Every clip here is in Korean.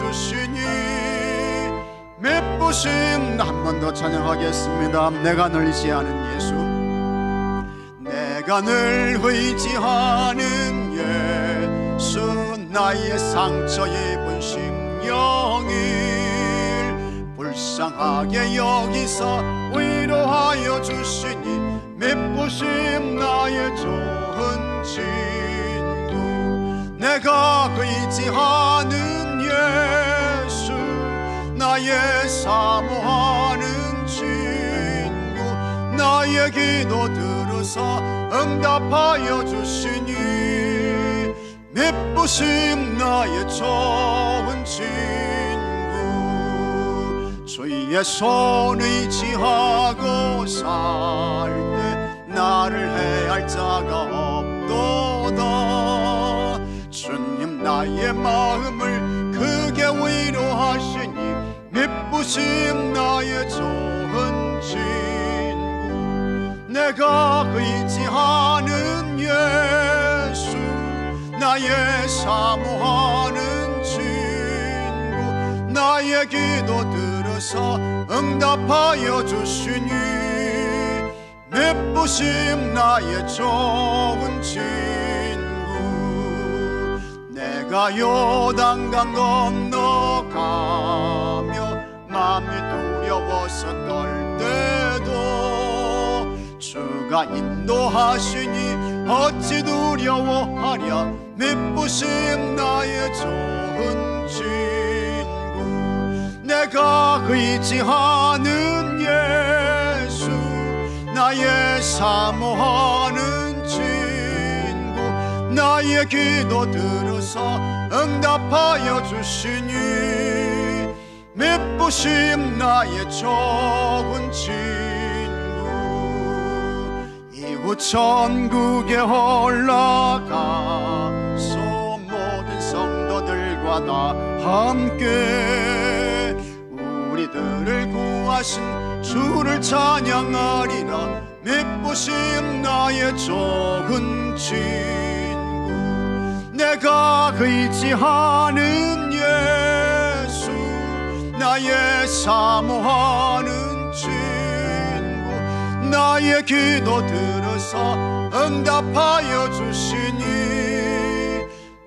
주시니 맵부심. 한 번 더 찬양하겠습니다. 내가 늘 의지하는 예수, 내가 늘 의지하는 예수, 나의 상처 입은 심령을 불쌍하게 여기서 위로하여 주시니 맵부심 나의 좋은 친구. 내가 의지하는 예수, 나의 사모하는 친구, 나의 기도 들으사 응답하여 주시니 맵부심 나의 좋은 친구. 주의 손 의지하고 살 때 나를 해할 자가 없도다. 주님 나의 마음을 크게 위로하시니 맵부심 나의 좋은 친구. 내가 의지하는 예수, 나의 사모하는 친구, 나의 기도 들으사 응답하여 주시니 맵부심 나의 좋은 친구. 내가 요단강 건너가며 마음이 두려워서 떨 때도 주가 인도하시니 어찌 두려워하랴. 맵부심 나의 좋은 친구. 내가 의지하는 예수, 나의 사모하는 친구, 나의 기도 들으사 응답하여 주시니 맵부심 나의 좋은 친구. 이후 천국에 올라가서 모든 성도들과 다 함께 우리들을 구하신 주를 찬양하리라. 맵부심 나의 좋은 친구. 내가 의지하는 예수, 나의 사모하는 친구, 나의 기도 들으사 응답하여 주시니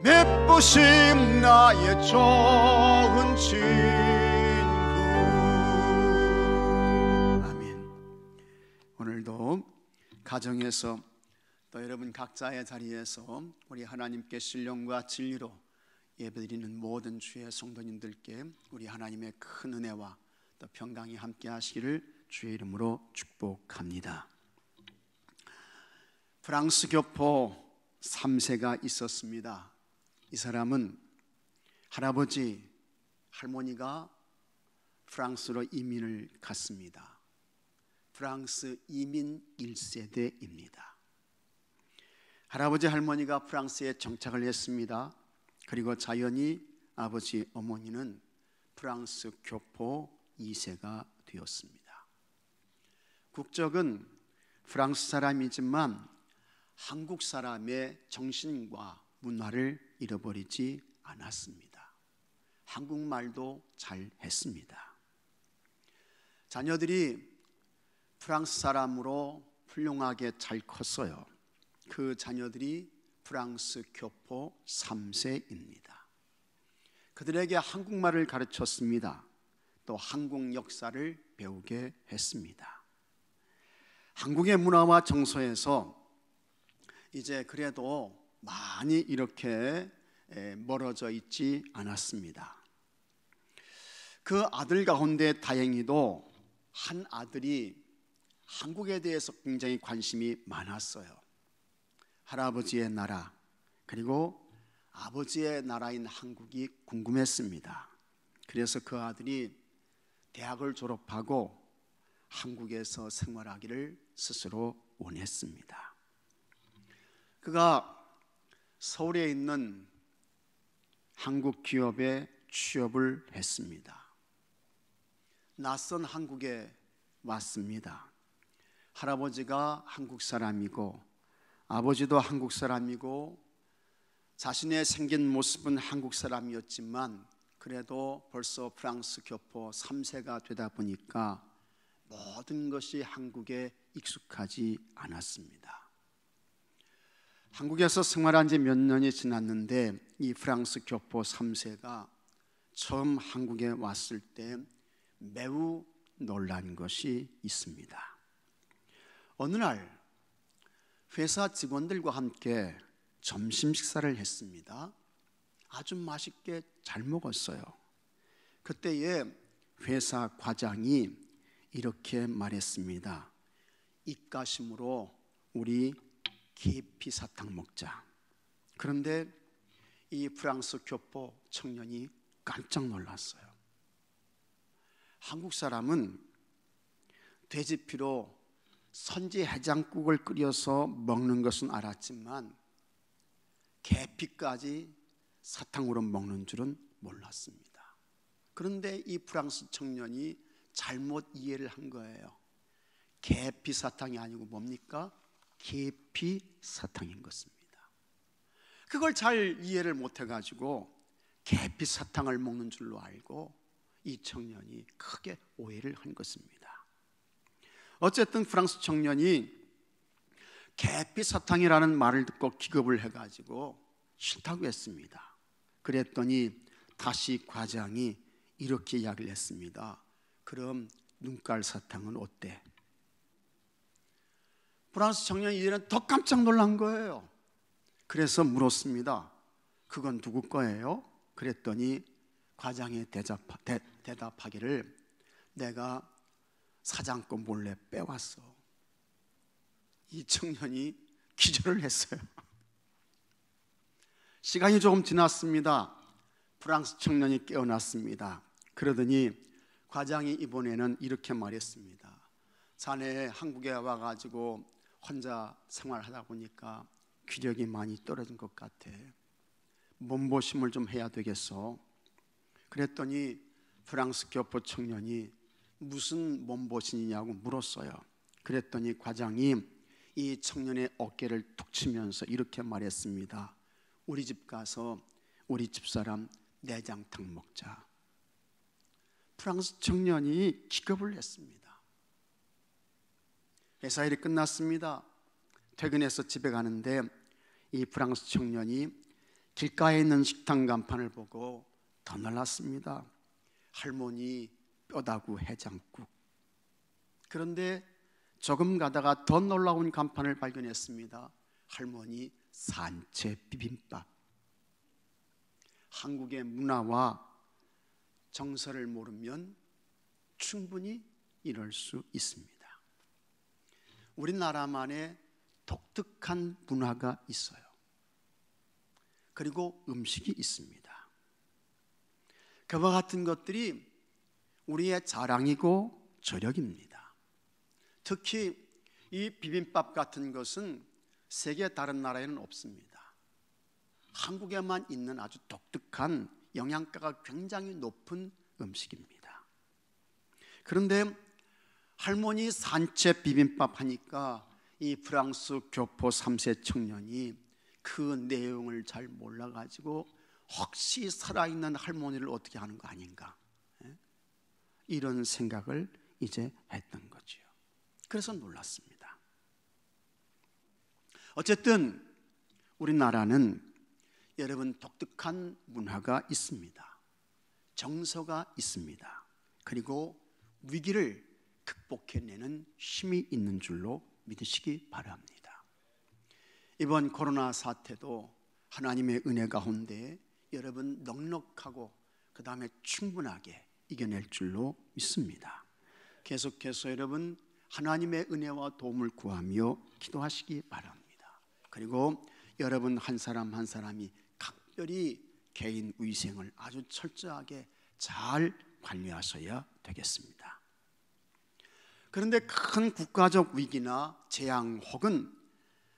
맵부심 나의 좋은 친구. 오늘도 가정에서 또 여러분 각자의 자리에서 우리 하나님께 신령과 진리로 예배드리는 모든 주의 성도님들께 우리 하나님의 큰 은혜와 또 평강이 함께 하시기를 주의 이름으로 축복합니다. 프랑스 교포 3세가 있었습니다. 이 사람은 할아버지, 할머니가 프랑스로 이민을 갔습니다. 프랑스 이민 1세대입니다. 할아버지 할머니가 프랑스에 정착을 했습니다. 그리고 자연히 아버지 어머니는 프랑스 교포 2세가 되었습니다. 국적은 프랑스 사람이지만 한국 사람의 정신과 문화를 잃어버리지 않았습니다. 한국말도 잘 했습니다. 자녀들이 프랑스 사람으로 훌륭하게 잘 컸어요. 그 자녀들이 프랑스 교포 3세입니다. 그들에게 한국말을 가르쳤습니다. 또 한국 역사를 배우게 했습니다. 한국의 문화와 정서에서 이제 그래도 많이 이렇게 멀어져 있지 않았습니다. 그 아들 가운데 다행히도 한 아들이 한국에 대해서 굉장히 관심이 많았어요. 할아버지의 나라 그리고 아버지의 나라인 한국이 궁금했습니다. 그래서 그 아들이 대학을 졸업하고 한국에서 생활하기를 스스로 원했습니다. 그가 서울에 있는 한국 기업에 취업을 했습니다. 낯선 한국에 왔습니다. 할아버지가 한국 사람이고 아버지도 한국 사람이고 자신의 생긴 모습은 한국 사람이었지만 그래도 벌써 프랑스 교포 3세가 되다 보니까 모든 것이 한국에 익숙하지 않았습니다. 한국에서 생활한 지 몇 년이 지났는데 이 프랑스 교포 3세가 처음 한국에 왔을 때 매우 놀란 것이 있습니다. 어느 날 회사 직원들과 함께 점심 식사를 했습니다. 아주 맛있게 잘 먹었어요. 그때에 회사 과장이 이렇게 말했습니다. 입가심으로 우리 계피사탕 먹자. 그런데 이 프랑스 교포 청년이 깜짝 놀랐어요. 한국 사람은 돼지피로 선지 해장국을 끓여서 먹는 것은 알았지만 계피까지 사탕으로 먹는 줄은 몰랐습니다. 그런데 이 프랑스 청년이 잘못 이해를 한 거예요. 계피 사탕이 아니고 뭡니까? 계피 사탕인 것입니다. 그걸 잘 이해를 못해가지고 계피 사탕을 먹는 줄로 알고 이 청년이 크게 오해를 한 것입니다. 어쨌든 프랑스 청년이 계피 사탕이라는 말을 듣고 기겁을 해가지고 싫다고 했습니다. 그랬더니 다시 과장이 이렇게 이야기를 했습니다. 그럼 눈깔 사탕은 어때? 프랑스 청년이 이제는 더 깜짝 놀란 거예요. 그래서 물었습니다. 그건 누구 거예요? 그랬더니 과장이 대답하기를 내가 사장 거 몰래 빼왔어. 이 청년이 기절을 했어요. 시간이 조금 지났습니다. 프랑스 청년이 깨어났습니다. 그러더니 과장이 이번에는 이렇게 말했습니다. 자네 한국에 와가지고 혼자 생활하다 보니까 기력이 많이 떨어진 것 같아. 몸보심을 좀 해야 되겠어. 그랬더니 프랑스 교포 청년이 무슨 몸보신이냐고 물었어요. 그랬더니 과장이 이 청년의 어깨를 툭 치면서 이렇게 말했습니다. 우리 집 가서 우리 집사람 내장탕 먹자. 프랑스 청년이 기겁을 했습니다. 회사 일이 끝났습니다. 퇴근해서 집에 가는데 이 프랑스 청년이 길가에 있는 식당 간판을 보고 더 놀랐습니다. 할머니 뼈다구 해장국. 그런데 조금 가다가 더 놀라운 간판을 발견했습니다. 할머니 산채 비빔밥. 한국의 문화와 정서를 모르면 충분히 이럴 수 있습니다. 우리나라만의 독특한 문화가 있어요. 그리고 음식이 있습니다. 그와 같은 것들이 우리의 자랑이고 저력입니다. 특히 이 비빔밥 같은 것은 세계 다른 나라에는 없습니다. 한국에만 있는 아주 독특한 영양가가 굉장히 높은 음식입니다. 그런데 할머니 산채 비빔밥 하니까 이 프랑스 교포 3세 청년이 그 내용을 잘 몰라가지고 혹시 살아있는 할머니를 어떻게 하는 거 아닌가, 이런 생각을 이제 했던 거죠. 그래서 놀랐습니다. 어쨌든 우리나라는 여러분 독특한 문화가 있습니다. 정서가 있습니다. 그리고 위기를 극복해내는 힘이 있는 줄로 믿으시기 바랍니다. 이번 코로나 사태도 하나님의 은혜 가운데 여러분 넉넉하고 그 다음에 충분하게 이겨낼 줄로 믿습니다. 계속해서 여러분 하나님의 은혜와 도움을 구하며 기도하시기 바랍니다. 그리고 여러분 한 사람 한 사람이 각별히 개인 위생을 아주 철저하게 잘 관리하셔야 되겠습니다. 그런데 큰 국가적 위기나 재앙 혹은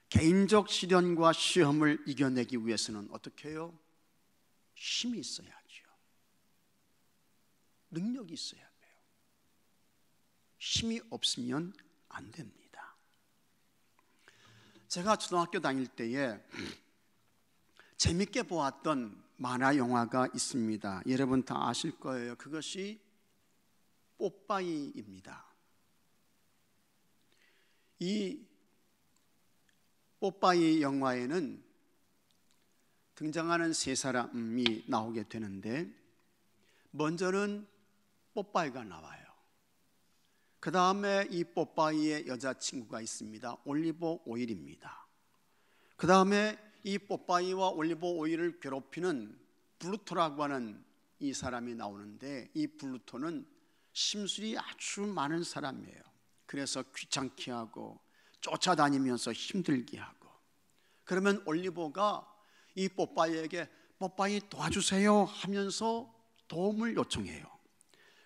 개인적 시련과 시험을 이겨내기 위해서는 어떻게 해요? 힘이 있어야죠. 능력이 있어야 돼요. 힘이 없으면 안 됩니다. 제가 초등학교 다닐 때에 재밌게 보았던 만화 영화가 있습니다. 여러분 다 아실 거예요. 그것이 뽀빠이입니다. 이 뽀빠이 영화에는 등장하는 세 사람이 나오게 되는데, 먼저는 뽀빠이가 나와요. 그 다음에 이 뽀빠이의 여자친구가 있습니다. 올리브 오일입니다. 그 다음에 이 뽀빠이와 올리브 오일을 괴롭히는 블루토라고 하는 이 사람이 나오는데, 이 블루토는 심술이 아주 많은 사람이에요. 그래서 귀찮게 하고 쫓아다니면서 힘들게 하고, 그러면 올리버가 이 뽀빠이에게 뽀빠이 도와주세요 하면서 도움을 요청해요.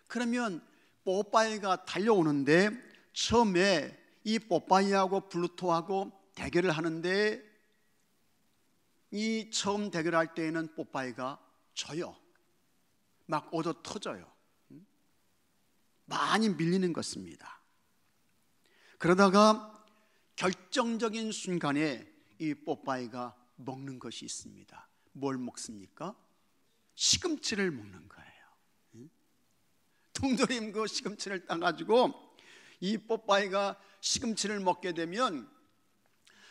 그러면 뽀빠이가 달려오는데, 처음에 이 뽀빠이하고 블루토하고 대결을 하는데, 이 처음 대결할 때에는 뽀빠이가 져요. 막 얻어 터져요. 많이 밀리는 것입니다. 그러다가 결정적인 순간에 이 뽀빠이가 먹는 것이 있습니다. 뭘 먹습니까? 시금치를 먹는 거예요. 동조림 그 시금치를 따가지고 이 뽀빠이가 시금치를 먹게 되면,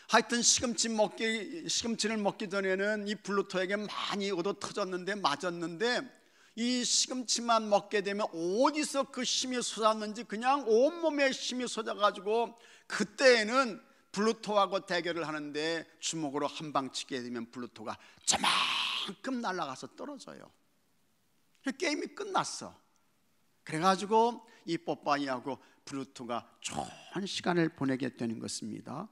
하여튼 시금치를 먹기 전에는 이 블루토에게 많이 얻어 터졌는데, 맞았는데, 이 시금치만 먹게 되면 어디서 그 힘이 솟았는지 그냥 온몸에 힘이 솟아가지고, 그때에는 블루토하고 대결을 하는데 주먹으로 한 방 치게 되면 블루토가 저만큼 날아가서 떨어져요. 게임이 끝났어. 그래가지고 이 뽀빠이하고 블루토가 좋은 시간을 보내게 되는 것입니다.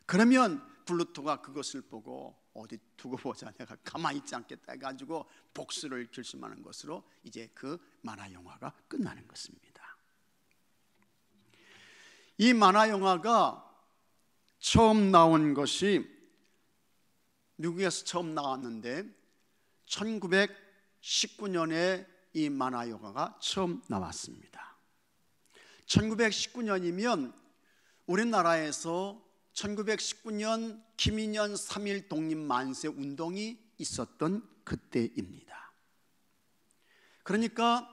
그러면 블루토가 그것을 보고 어디 두고 보자, 내가 가만히 있지 않겠다 해가지고 복수를 결심하는 것으로 이제 그 만화 영화가 끝나는 것입니다. 이 만화 영화가 처음 나온 것이 미국에서 처음 나왔는데 1919년에 이 만화 영화가 처음 나왔습니다. 1919년이면 우리나라에서 1919년 김인현 3.1 독립만세 운동이 있었던 그때입니다. 그러니까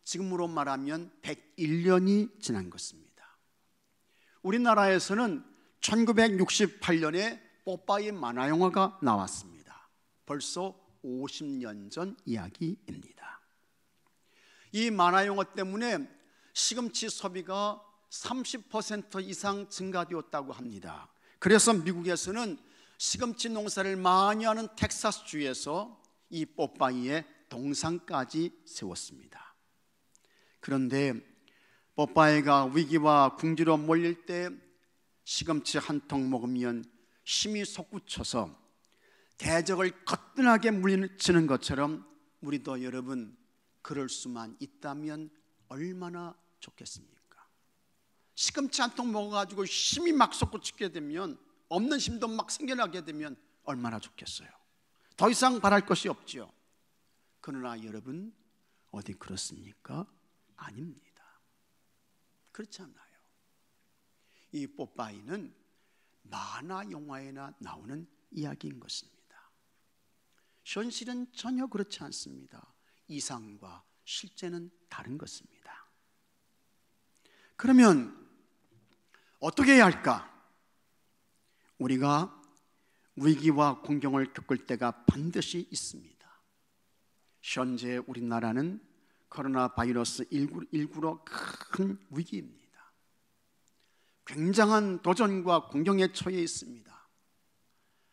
지금으로 말하면 101년이 지난 것입니다. 우리나라에서는 1968년에 뽀빠이 만화영화가 나왔습니다. 벌써 50년 전 이야기입니다. 이 만화영화 때문에 시금치 소비가 30% 이상 증가되었다고 합니다. 그래서 미국에서는 시금치 농사를 많이 하는 텍사스주에서 이 뽀빠이의 동상까지 세웠습니다. 그런데 뽀빠이가 위기와 궁지로 몰릴 때 시금치 한 통 먹으면 힘이 솟구쳐서 대적을 거뜬하게 물리치는 것처럼 우리도 여러분 그럴 수만 있다면 얼마나 좋겠습니까? 시금치 한 통 먹어가지고 힘이 막 솟구치게 되면, 없는 힘도 막 생겨나게 되면 얼마나 좋겠어요. 더 이상 바랄 것이 없지요. 그러나 여러분 어디 그렇습니까? 아닙니다. 그렇지 않아요. 이 뽀빠이는 만화 영화에나 나오는 이야기인 것입니다. 현실은 전혀 그렇지 않습니다. 이상과 실제는 다른 것입니다. 그러면 어떻게 해야 할까? 우리가 위기와 공경을 겪을 때가 반드시 있습니다. 현재 우리나라는 코로나 바이러스 19로 큰 위기입니다. 굉장한 도전과 공경에 처해 있습니다.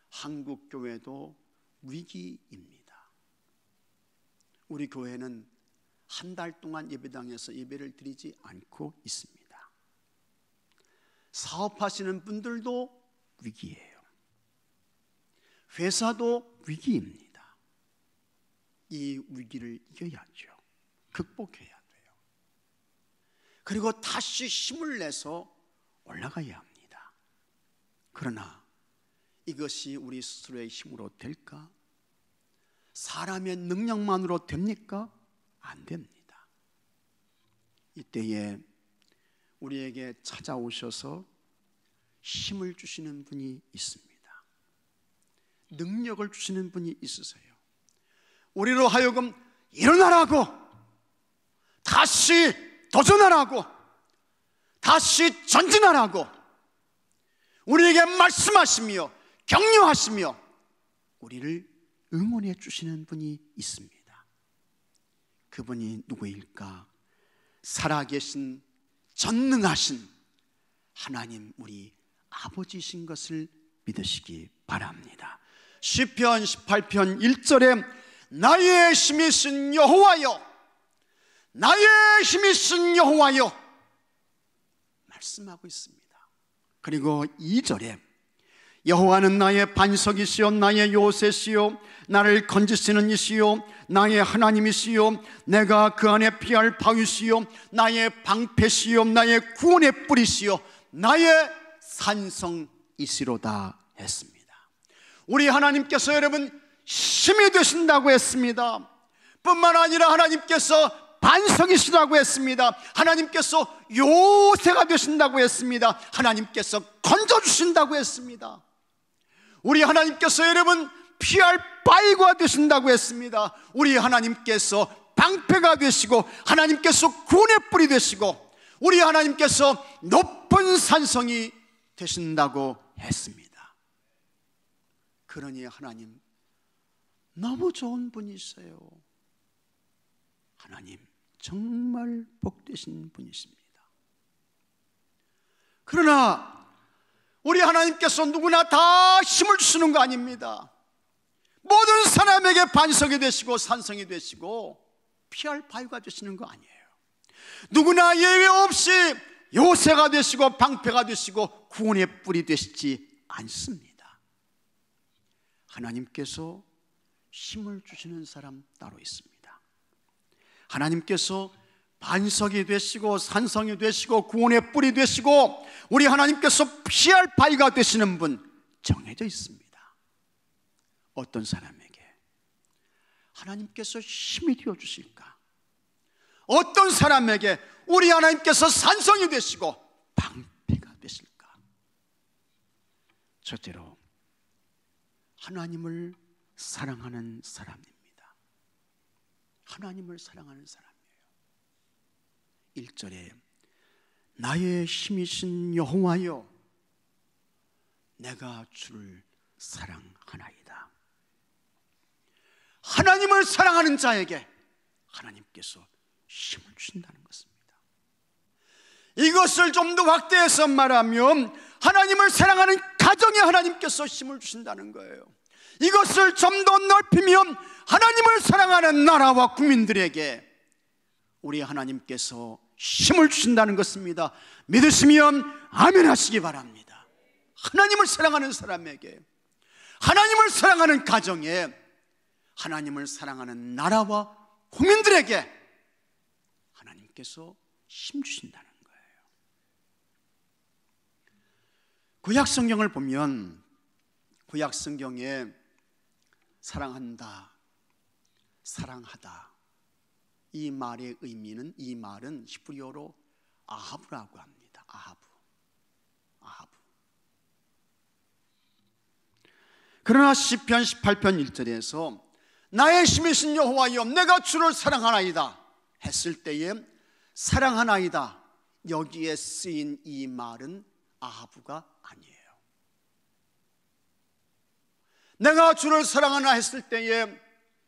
한국 교회도 위기입니다. 우리 교회는 한 달 동안 예배당에서 예배를 드리지 않고 있습니다. 사업하시는 분들도 위기예요. 회사도 위기입니다. 이 위기를 이겨야죠. 극복해야 돼요. 그리고 다시 힘을 내서 올라가야 합니다. 그러나 이것이 우리 스스로의 힘으로 될까? 사람의 능력만으로 됩니까? 안 됩니다. 이때에 우리에게 찾아오셔서 힘을 주시는 분이 있습니다. 능력을 주시는 분이 있으세요. 우리로 하여금 일어나라고, 다시 도전하라고, 다시 전진하라고 우리에게 말씀하시며 격려하시며 우리를 응원해 주시는 분이 있습니다. 그분이 누구일까? 살아계신 전능하신 하나님 우리 아버지신 것을 믿으시기 바랍니다. 시편 18편 1절에 나의 힘이신 여호와여, 나의 힘이신 여호와여 말씀하고 있습니다. 그리고 2절에 여호와는 나의 반석이시요 나의 요새시요 나를 건지시는 이시요 나의 하나님이시요 내가 그 안에 피할 바위시요 나의 방패시요 나의 구원의 뿌리시요 나의 산성이시로다 했습니다. 우리 하나님께서 여러분 힘이 되신다고 했습니다. 뿐만 아니라 하나님께서 반석이시라고 했습니다. 하나님께서 요새가 되신다고 했습니다. 하나님께서 건져주신다고 했습니다. 우리 하나님께서 여러분 피할 바위가 되신다고 했습니다. 우리 하나님께서 방패가 되시고 하나님께서 구원의 뿔이 되시고 우리 하나님께서 높은 산성이 되신다고 했습니다. 그러니 하나님 너무 좋은 분이세요. 하나님 정말 복되신 분이십니다. 그러나 우리 하나님께서 누구나 다 힘을 주시는 거 아닙니다. 모든 사람에게 반석이 되시고 산성이 되시고 피할 바위가 되시는 거 아니에요. 누구나 예외 없이 요새가 되시고 방패가 되시고 구원의 뿔이 되시지 않습니다. 하나님께서 힘을 주시는 사람 따로 있습니다. 하나님께서 반석이 되시고 산성이 되시고 구원의 뿔이 되시고 우리 하나님께서 피할 바위가 되시는 분 정해져 있습니다. 어떤 사람에게 하나님께서 힘이 되어 주실까? 어떤 사람에게 우리 하나님께서 산성이 되시고 방패가 되실까? 첫째로 하나님을 사랑하는 사람입니다. 하나님을 사랑하는 사람이에요. 1절에 나의 힘이신 여호와여 내가 주를 사랑하나이다. 하나님을 사랑하는 자에게 하나님께서 힘을 주신다는 것입니다. 이것을 좀 더 확대해서 말하면 하나님을 사랑하는 가정에 하나님께서 힘을 주신다는 거예요. 이것을 좀 더 넓히면 하나님을 사랑하는 나라와 국민들에게 우리 하나님께서 힘을 주신다는 것입니다. 믿으시면 아멘 하시기 바랍니다. 하나님을 사랑하는 사람에게, 하나님을 사랑하는 가정에, 하나님을 사랑하는 나라와 국민들에게 하나님께서 힘 주신다는 거예요. 구약 성경을 보면 구약 성경에 사랑한다, 사랑하다 이 말의 의미는, 이 말은 히브리어로 아하브라고 합니다. 아하브. 그러나 시편 18편 1절에서 나의 힘이신 여호와여 내가 주를 사랑하나이다 했을 때에 사랑하나이다 여기에 쓰인 이 말은 아하브가 아니에요. 내가 주를 사랑하나 했을 때에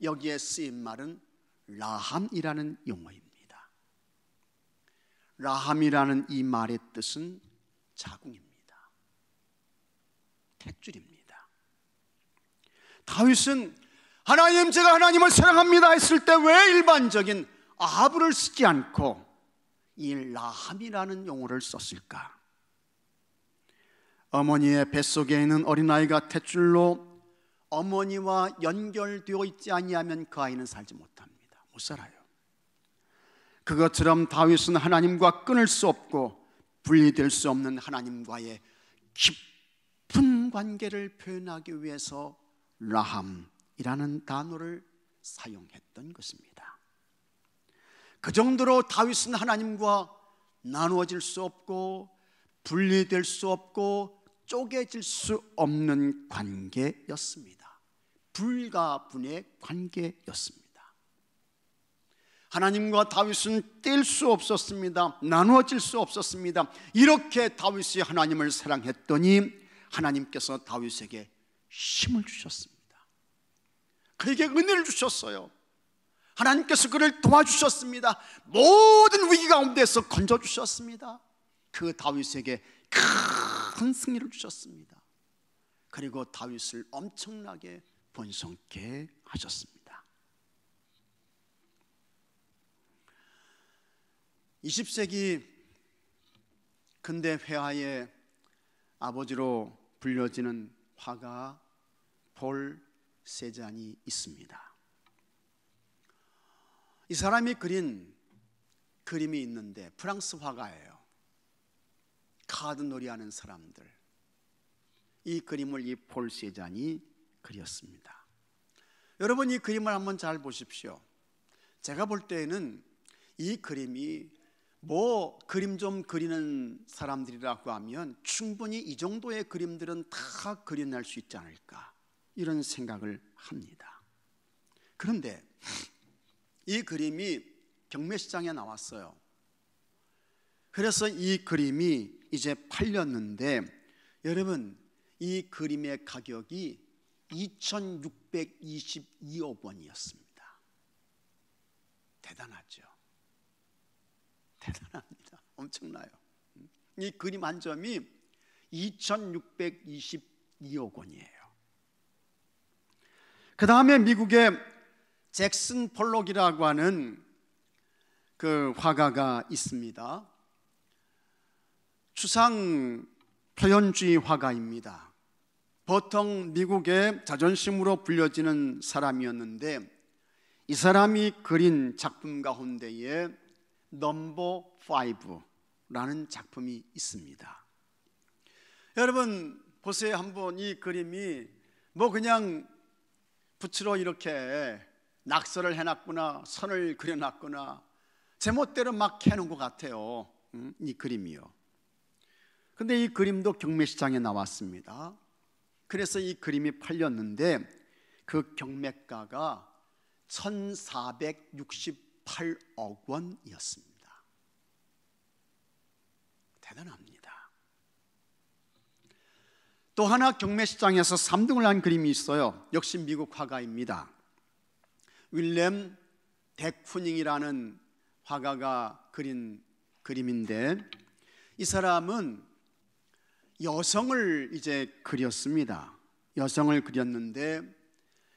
여기에 쓰인 말은 라함이라는 용어입니다. 라함이라는 이 말의 뜻은 자궁입니다. 탯줄입니다. 다윗은 하나님 제가 하나님을 사랑합니다 했을 때 왜 일반적인 아하브를 쓰지 않고 이 라함이라는 용어를 썼을까? 어머니의 뱃속에 있는 어린아이가 탯줄로 어머니와 연결되어 있지 아니하면 그 아이는 살지 못합니다. 못 살아요. 그것처럼 다윗은 하나님과 끊을 수 없고 분리될 수 없는 하나님과의 깊은 관계를 표현하기 위해서 라함이라는 단어를 사용했던 것입니다. 그 정도로 다윗은 하나님과 나누어질 수 없고 분리될 수 없고 쪼개질 수 없는 관계였습니다. 불가분의 관계였습니다. 하나님과 다윗은 뗄 수 없었습니다. 나누어질 수 없었습니다. 이렇게 다윗이 하나님을 사랑했더니 하나님께서 다윗에게 힘을 주셨습니다. 그에게 은혜를 주셨어요. 하나님께서 그를 도와주셨습니다. 모든 위기 가운데서 건져주셨습니다. 그 다윗에게 큰 승리를 주셨습니다. 그리고 다윗을 엄청나게 번성케 하셨습니다. 20세기 근대 회화의 아버지로 불려지는 화가 폴 세잔이 있습니다. 이 사람이 그린 그림이 있는데 프랑스 화가예요. 카드놀이 하는 사람들, 이 그림을 이 폴 세잔이 그렸습니다. 여러분, 이 그림을 한번 잘 보십시오. 제가 볼 때에는 이 그림이 그림 좀 그리는 사람들이라고 하면 충분히 이 정도의 그림들은 다 그려낼 수 있지 않을까, 이런 생각을 합니다. 그런데 이 그림이 경매시장에 나왔어요. 그래서 이 그림이 이제 팔렸는데, 여러분, 이 그림의 가격이 2,622억 원이었습니다. 대단하죠? 대단합니다. 엄청나요. 이 그림 한 점이 2,622억 원이에요. 그 다음에 미국의 잭슨 폴록이라고 하는 그 화가가 있습니다. 추상 표현주의 화가입니다. 보통 미국의 자존심으로 불려지는 사람이었는데, 이 사람이 그린 작품 가운데에 넘버 5라는 작품이 있습니다. 여러분 보세요. 한번 이 그림이 그냥 붓으로 이렇게 낙서를 해놨거나 선을 그려놨거나 제멋대로 막 해놓은 것 같아요. 이 그림이요. 근데 이 그림도 경매시장에 나왔습니다. 그래서 이 그림이 팔렸는데 그 경매가가 1,468억 원이었습니다. 대단합니다. 또 하나 경매시장에서 3등을 한 그림이 있어요. 역시 미국 화가입니다. 윌렘 데쿠닝이라는 화가가 그린 그림인데, 이 사람은 여성을 이제 그렸습니다. 여성을 그렸는데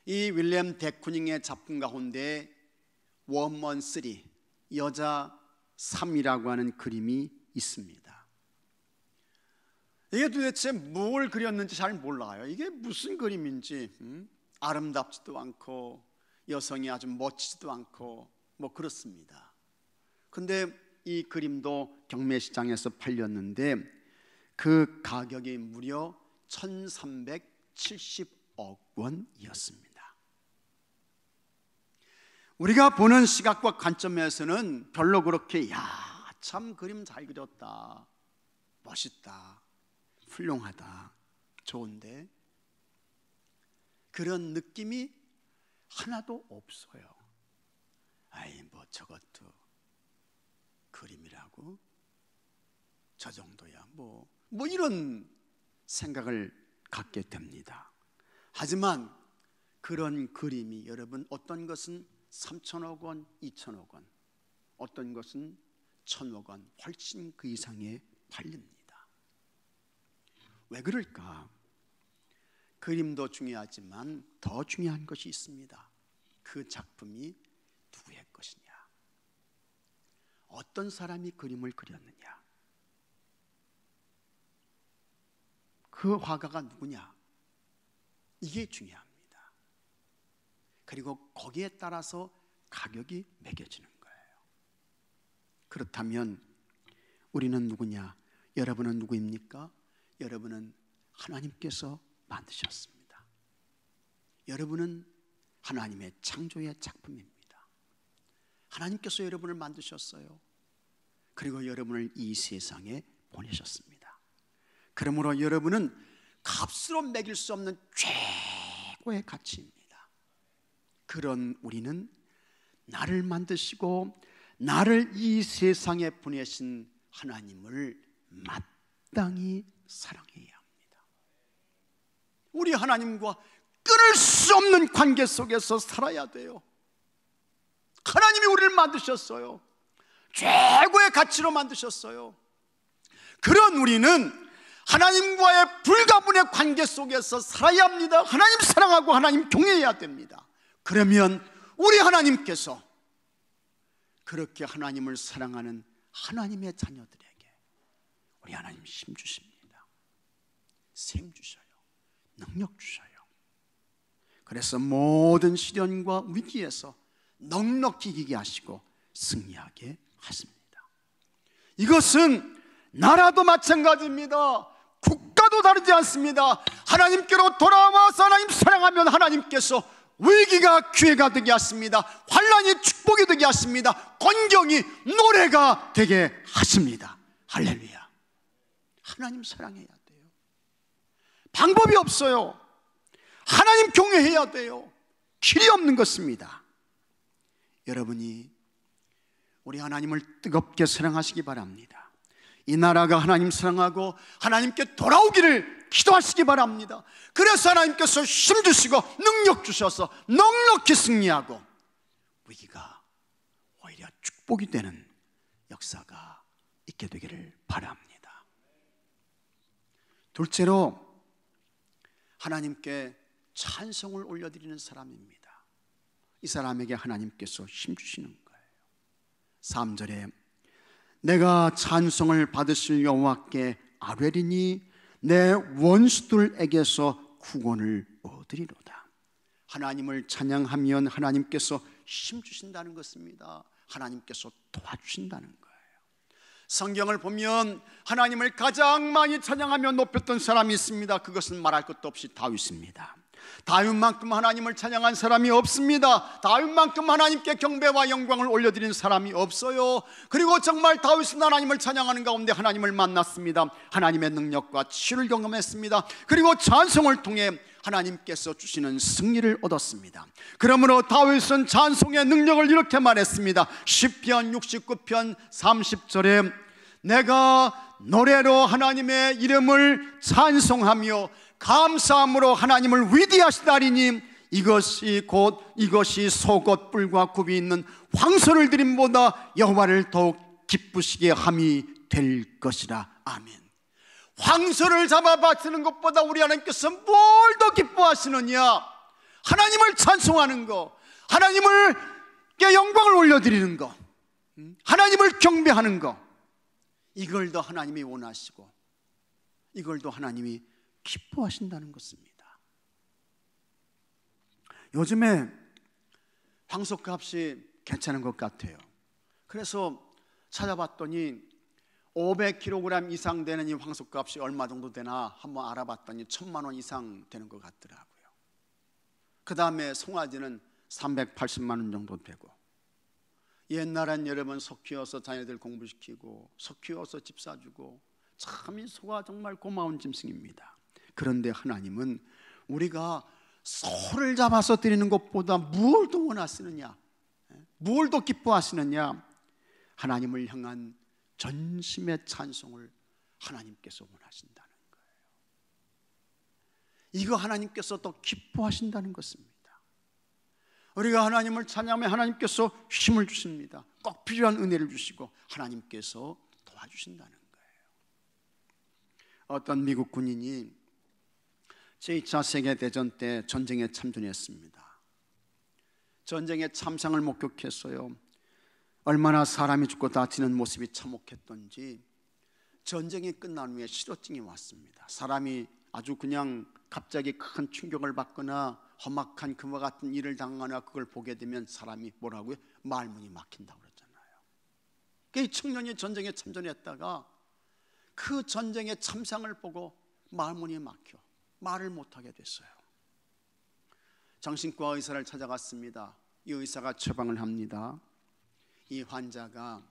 이 윌렘 데쿠닝의 작품 가운데 워먼 3, 여자 3이라고 하는 그림이 있습니다. 이게 도대체 뭘 그렸는지 잘 몰라요. 이게 무슨 그림인지. 아름답지도 않고 여성이 아주 멋지지도 않고 그렇습니다. 근데 이 그림도 경매시장에서 팔렸는데 그 가격이 무려 1,370억 원이었습니다. 우리가 보는 시각과 관점에서는 별로 그렇게 참 그림 잘 그렸다, 멋있다, 훌륭하다, 좋은데 그런 느낌이 하나도 없어요. 저것도 그림이라고? 저 정도야 이런 생각을 갖게 됩니다. 하지만 그런 그림이 여러분, 어떤 것은 3천억 원, 2천억 원, 어떤 것은 1,000억 원, 훨씬 그 이상에 팔립니다. 왜 그럴까? 그림도 중요하지만 더 중요한 것이 있습니다. 그 작품이 누구의 것이냐, 어떤 사람이 그림을 그렸느냐, 그 화가가 누구냐, 이게 중요합니다. 그리고 거기에 따라서 가격이 매겨지는 거예요. 그렇다면 우리는 누구냐? 여러분은 누구입니까? 여러분은 하나님께서 만드셨습니다. 여러분은 하나님의 창조의 작품입니다. 하나님께서 여러분을 만드셨어요. 그리고 여러분을 이 세상에 보내셨습니다. 그러므로 여러분은 값으로 매길 수 없는 최고의 가치입니다. 그런 우리는 나를 만드시고 나를 이 세상에 보내신 하나님을 마땅히 사랑해야 합니다. 우리 하나님과 끊을 수 없는 관계 속에서 살아야 돼요. 하나님이 우리를 만드셨어요. 최고의 가치로 만드셨어요. 그런 우리는 하나님과의 불가분의 관계 속에서 살아야 합니다. 하나님 사랑하고 하나님 경외해야 됩니다. 그러면 우리 하나님께서 그렇게 하나님을 사랑하는 하나님의 자녀들에게 우리 하나님 힘 주십니다. 샘 주셔요. 능력 주셔요. 그래서 모든 시련과 위기에서 넉넉히 이기게 하시고 승리하게 하십니다. 이것은 나라도 마찬가지입니다. 국가도 다르지 않습니다. 하나님께로 돌아와서 하나님 사랑하면 하나님께서 위기가 기회가 되게 하십니다. 환난이 축복이 되게 하십니다. 권경이 노래가 되게 하십니다. 할렐루야. 하나님 사랑해야 돼요. 방법이 없어요. 하나님 경외해야 돼요. 길이 없는 것입니다. 여러분이 우리 하나님을 뜨겁게 사랑하시기 바랍니다. 이 나라가 하나님 사랑하고 하나님께 돌아오기를 기도하시기 바랍니다. 그래서 하나님께서 힘 주시고 능력 주셔서 넉넉히 승리하고 위기가 오히려 축복이 되는 역사가 있게 되기를 바랍니다. 둘째로 하나님께 찬송을 올려드리는 사람입니다. 이 사람에게 하나님께서 힘 주시는 거예요. 3절에 내가 찬송을 받으실 여호와께 아뢰리니 내 원수들에게서 구원을 얻으리로다. 하나님을 찬양하면 하나님께서 힘 주신다는 것입니다. 하나님께서 도와주신다는 거예요. 성경을 보면 하나님을 가장 많이 찬양하며 높였던 사람이 있습니다. 그것은 말할 것도 없이 다윗입니다. 다윗만큼 하나님을 찬양한 사람이 없습니다. 다윗만큼 하나님께 경배와 영광을 올려드린 사람이 없어요. 그리고 정말 다윗은 하나님을 찬양하는 가운데 하나님을 만났습니다. 하나님의 능력과 치유를 경험했습니다. 그리고 찬송을 통해 하나님께서 주시는 승리를 얻었습니다. 그러므로 다윗은 찬송의 능력을 이렇게 말했습니다. 시편 69편 30절에 내가 노래로 하나님의 이름을 찬송하며 감사함으로 하나님을 위대하시다리니 이것이 속옷 뿔과 굽이 있는 황소를 드림보다 여호와를 더욱 기쁘시게 함이 될 것이라. 아멘. 황소를 잡아 바치는 것보다 우리 하나님께서 뭘 더 기뻐하시느냐? 하나님을 찬송하는 거, 하나님께 영광을 올려드리는 거, 하나님을 경배하는 거, 이걸 더 하나님이 원하시고 이걸 더 하나님이 기뻐하신다는 것입니다. 요즘에 황소값이 괜찮은 것 같아요. 그래서 찾아봤더니 500kg 이상 되는 이 황소값이 얼마 정도 되나 한번 알아봤더니 1,000만 원 이상 되는 것 같더라고요. 그 다음에 송아지는 380만 원 정도 되고, 옛날엔 여러분 소 키워서 자녀들 공부시키고 소 키워서 집 사주고, 참 이 소가 정말 고마운 짐승입니다. 그런데 하나님은 우리가 소를 잡아서 드리는 것보다 무엇을 더 원하시느냐, 무엇을 더 기뻐하시느냐? 하나님을 향한 전심의 찬송을 하나님께서 원하신다는 거예요. 이거 하나님께서 더 기뻐하신다는 것입니다. 우리가 하나님을 찬양하면 하나님께서 힘을 주십니다. 꼭 필요한 은혜를 주시고 하나님께서 도와주신다는 거예요. 어떤 미국 군인이 제2차 세계대전 때 전쟁에 참전했습니다. 전쟁의 참상을 목격했어요. 얼마나 사람이 죽고 다치는 모습이 참혹했던지 전쟁이 끝난 후에 실어증이 왔습니다. 사람이 아주 그냥 갑자기 큰 충격을 받거나 험악한 그와 같은 일을 당하거나 그걸 보게 되면 사람이 뭐라고요? 말문이 막힌다고 그랬잖아요. 이 청년이 전쟁에 참전했다가 그 전쟁의 참상을 보고 말문이 막혀 말을 못하게 됐어요. 정신과 의사를 찾아갔습니다. 이 의사가 처방을 합니다. 이 환자가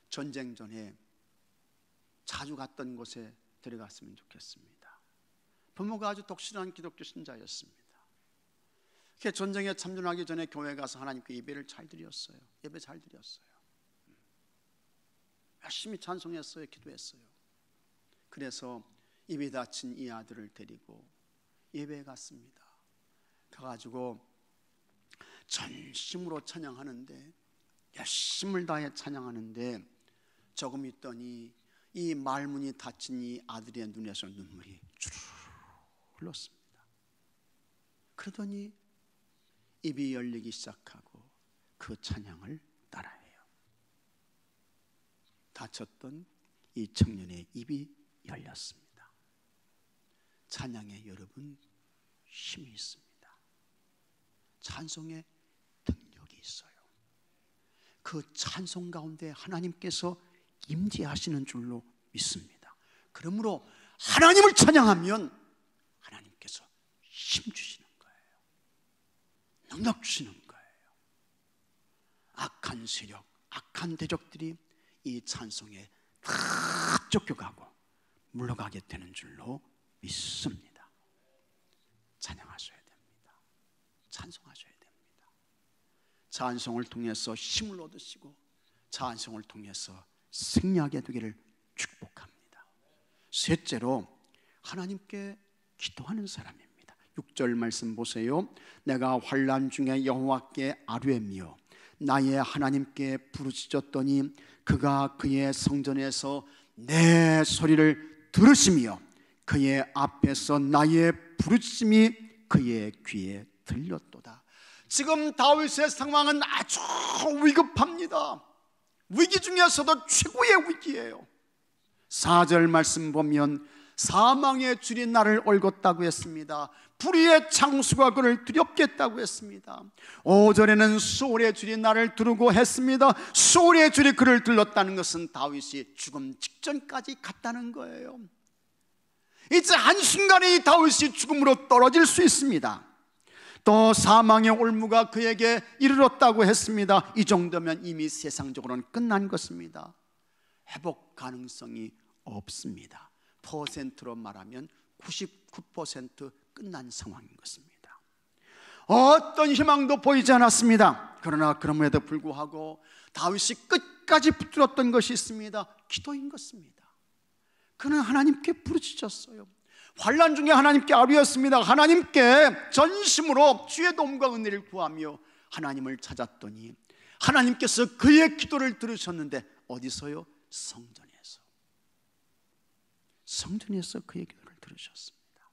전쟁 전에 자주 갔던 곳에 데려갔으면 좋겠습니다. 부모가 아주 독실한 기독교 신자였습니다. 전쟁에 참전하기 전에 교회 가서 하나님께 예배를 잘 드렸어요. 예배 잘 드렸어요. 열심히 찬송했어요. 기도했어요. 그래서 입이 다친 이 아들을 데리고 예배에 갔습니다. 가가지고 전심으로 찬양하는데, 열심을 다해 찬양하는데, 조금 있더니 이 말문이 닫힌 이 아들의 눈에서 눈물이 주르르 흘렀습니다. 그러더니 입이 열리기 시작하고 그 찬양을 따라해요. 닫혔던 이 청년의 입이 열렸습니다. 찬양에 여러분 힘이 있습니다. 찬송에 능력이 있어요. 그 찬송 가운데 하나님께서 임재하시는 줄로 믿습니다. 그러므로 하나님을 찬양하면 하나님께서 힘 주시는 거예요. 능력 주시는 거예요. 악한 세력, 악한 대적들이 이 찬송에 다 쫓겨가고 물러가게 되는 줄로 믿습니다. 찬양하셔야 됩니다. 찬송하셔야 됩니다. 찬송을 통해서 힘을 얻으시고 찬송을 통해서 승리하게 되기를 축복합니다. 셋째로 하나님께 기도하는 사람입니다. 6절 말씀 보세요. 내가 환난 중에 여호와께 아뢰며 나의 하나님께 부르짖었더니 그가 그의 성전에서 내 소리를 들으시며 그의 앞에서 나의 부르짖음이 그의 귀에 들렸도다. 지금 다윗의 상황은 아주 위급합니다. 위기 중에서도 최고의 위기예요. 4절 말씀 보면 사망의 줄이 나를 얽었다고 했습니다. 불의의 창수가 그를 두렵게 했다고 했습니다. 5절에는 소울의 줄이 나를 두르고 했습니다. 소울의 줄이 그를 들렀다는 것은 다윗이 죽음 직전까지 갔다는 거예요. 이제 한순간에 이 다윗이 죽음으로 떨어질 수 있습니다. 또 사망의 올무가 그에게 이르렀다고 했습니다. 이 정도면 이미 세상적으로는 끝난 것입니다. 회복 가능성이 없습니다. 퍼센트로 말하면 99% 끝난 상황인 것입니다. 어떤 희망도 보이지 않았습니다. 그러나 그럼에도 불구하고 다윗이 끝까지 붙들었던 것이 있습니다. 기도인 것입니다. 그는 하나님께 부르짖었어요. 환난 중에 하나님께 아뢰었습니다. 하나님께 전심으로 주의 도움과 은혜를 구하며 하나님을 찾았더니 하나님께서 그의 기도를 들으셨는데 어디서요? 성전에서 그의 기도를 들으셨습니다.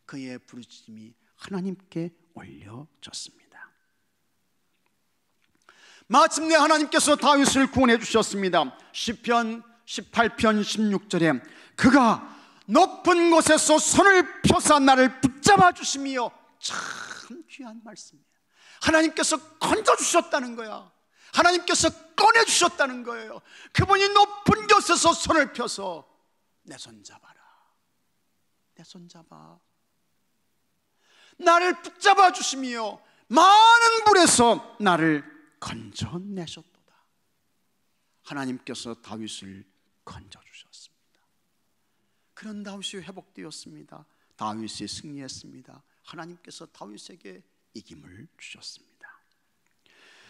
그의 부르짖음이 하나님께 올려졌습니다. 마침내 하나님께서 다윗을 구원해 주셨습니다. 시편 18편 16절에 그가 높은 곳에서 손을 펴사 나를 붙잡아 주시며, 참 귀한 말씀이에요. 하나님께서 건져주셨다는 거야. 하나님께서 꺼내주셨다는 거예요. 그분이 높은 곳에서 손을 펴서 내 손 잡아라, 내 손 잡아, 나를 붙잡아 주시며 많은 불에서 나를 건져내셨도다. 하나님께서 다윗을 건져주셨습니다. 그런 다윗이 회복되었습니다. 다윗이 승리했습니다. 하나님께서 다윗에게 이김을 주셨습니다.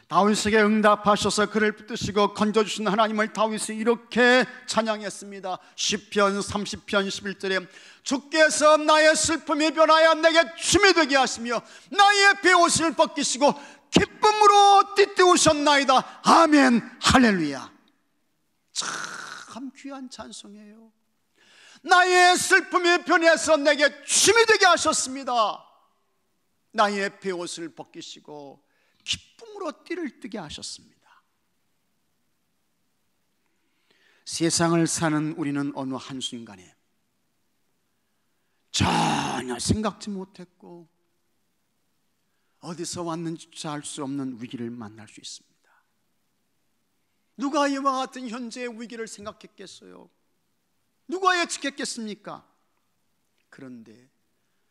다윗에게 응답하셔서 그를 붙드시고 건져주신 하나님을 다윗이 이렇게 찬양했습니다. 시편 30편 11절에 주께서 나의 슬픔이 변하여 내게 춤이 되게 하시며 나의 베옷을 벗기시고 기쁨으로 띠띠우셨나이다. 아멘 할렐루야. 참 귀한 찬송이에요. 나의 슬픔이 변해서 내게 춤이 되게 하셨습니다. 나의 베옷을 벗기시고 기쁨으로 띠를 뜨게 하셨습니다. 세상을 사는 우리는 어느 한순간에 전혀 생각지 못했고 어디서 왔는지 알 수 없는 위기를 만날 수 있습니다. 누가 이와 같은 현재의 위기를 생각했겠어요? 누가 예측했겠습니까? 그런데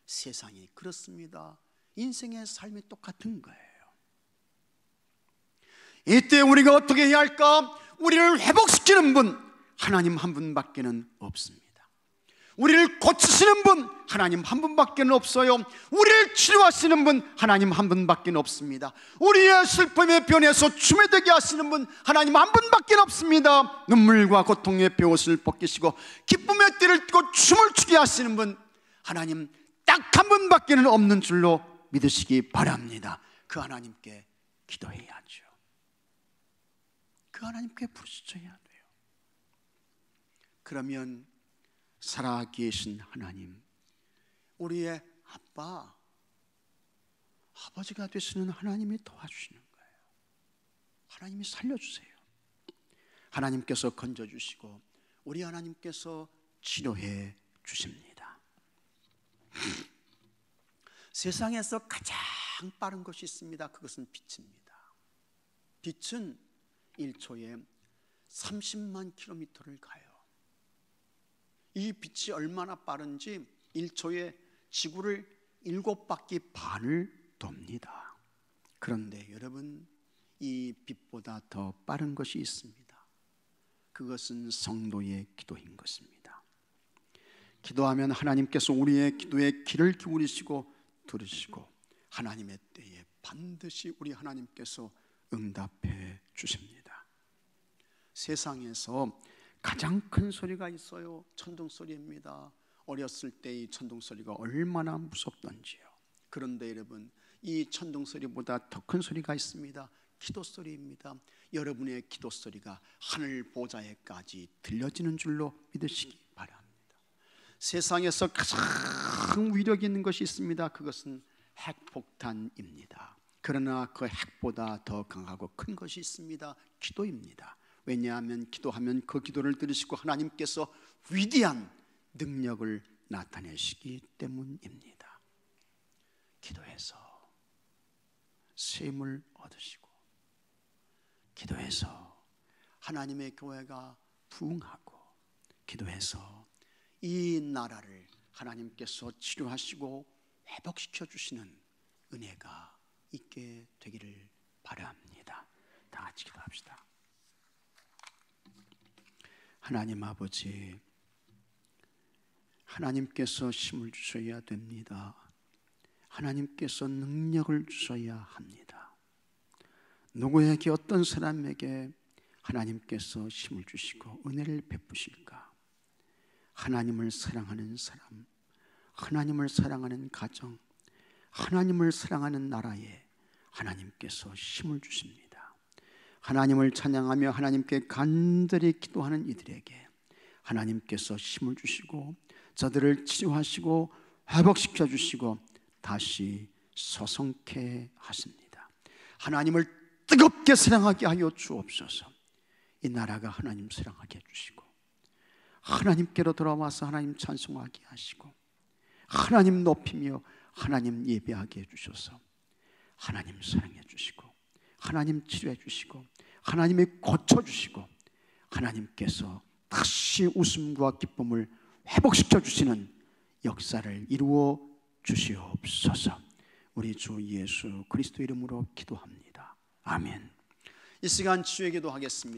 세상이 그렇습니다. 인생의 삶이 똑같은 거예요. 이때 우리가 어떻게 해야 할까? 우리를 회복시키는 분, 하나님 한 분밖에는 없습니다. 우리를 고치시는 분 하나님 한 분밖에 없어요. 우리를 치료하시는 분 하나님 한 분밖에 없습니다. 우리의 슬픔의 변에서 춤에 되게 하시는 분 하나님 한 분밖에 없습니다. 눈물과 고통의 베옷을 벗기시고 기쁨의 띠를 띠고 춤을 추게 하시는 분 하나님 딱 한 분밖에 없는 줄로 믿으시기 바랍니다. 그 하나님께 기도해야죠. 그 하나님께 부르짖어야 돼요. 그러면 살아계신 하나님, 우리의 아버지가 되시는 하나님이 도와주시는 거예요. 하나님이 살려주세요. 하나님께서 건져주시고 우리 하나님께서 치료해 주십니다. 세상에서 가장 빠른 것이 있습니다. 그것은 빛입니다. 빛은 1초에 30만 킬로미터를 가요. 이 빛이 얼마나 빠른지 1초에 지구를 7바퀴 반을 돕니다. 그런데 여러분, 이 빛보다 더 빠른 것이 있습니다. 그것은 성도의 기도인 것입니다. 기도하면 하나님께서 우리의 기도에 귀를 기울이시고 들으시고 하나님의 때에 반드시 우리 하나님께서 응답해 주십니다. 세상에서 가장 큰 소리가 있어요. 천둥 소리입니다. 어렸을 때 이 천둥 소리가 얼마나 무섭던지요. 그런데 여러분, 이 천둥 소리보다 더 큰 소리가 있습니다. 기도 소리입니다. 여러분의 기도 소리가 하늘 보좌에까지 들려지는 줄로 믿으시기 바랍니다. 세상에서 가장 위력 있는 것이 있습니다. 그것은 핵폭탄입니다. 그러나 그 핵보다 더 강하고 큰 것이 있습니다. 기도입니다. 왜냐하면 기도하면 그 기도를 들으시고 하나님께서 위대한 능력을 나타내시기 때문입니다. 기도해서 쉼을 얻으시고 기도해서 하나님의 교회가 부흥하고 기도해서 이 나라를 하나님께서 치료하시고 회복시켜 주시는 은혜가 있게 되기를 바랍니다. 다 같이 기도합시다. 하나님 아버지, 하나님께서 힘을 주셔야 됩니다. 하나님께서 능력을 주셔야 합니다. 누구에게 어떤 사람에게 하나님께서 힘을 주시고 은혜를 베푸실까? 하나님을 사랑하는 사람, 하나님을 사랑하는 가정, 하나님을 사랑하는 나라에 하나님께서 힘을 주십니다. 하나님을 찬양하며 하나님께 간절히 기도하는 이들에게 하나님께서 힘을 주시고 저들을 치료하시고 회복시켜 주시고 다시 서성케 하십니다. 하나님을 뜨겁게 사랑하게 하여 주옵소서. 이 나라가 하나님 사랑하게 해주시고 하나님께로 돌아와서 하나님 찬송하게 하시고 하나님 높이며 하나님 예배하게 해주셔서 하나님 사랑해 주시고 하나님 치료해 주시고 하나님이 고쳐주시고 하나님께서 다시 웃음과 기쁨을 회복시켜 주시는 역사를 이루어 주시옵소서. 우리 주 예수 그리스도 이름으로 기도합니다. 아멘. 이 시간 치유의 기도하겠습니다.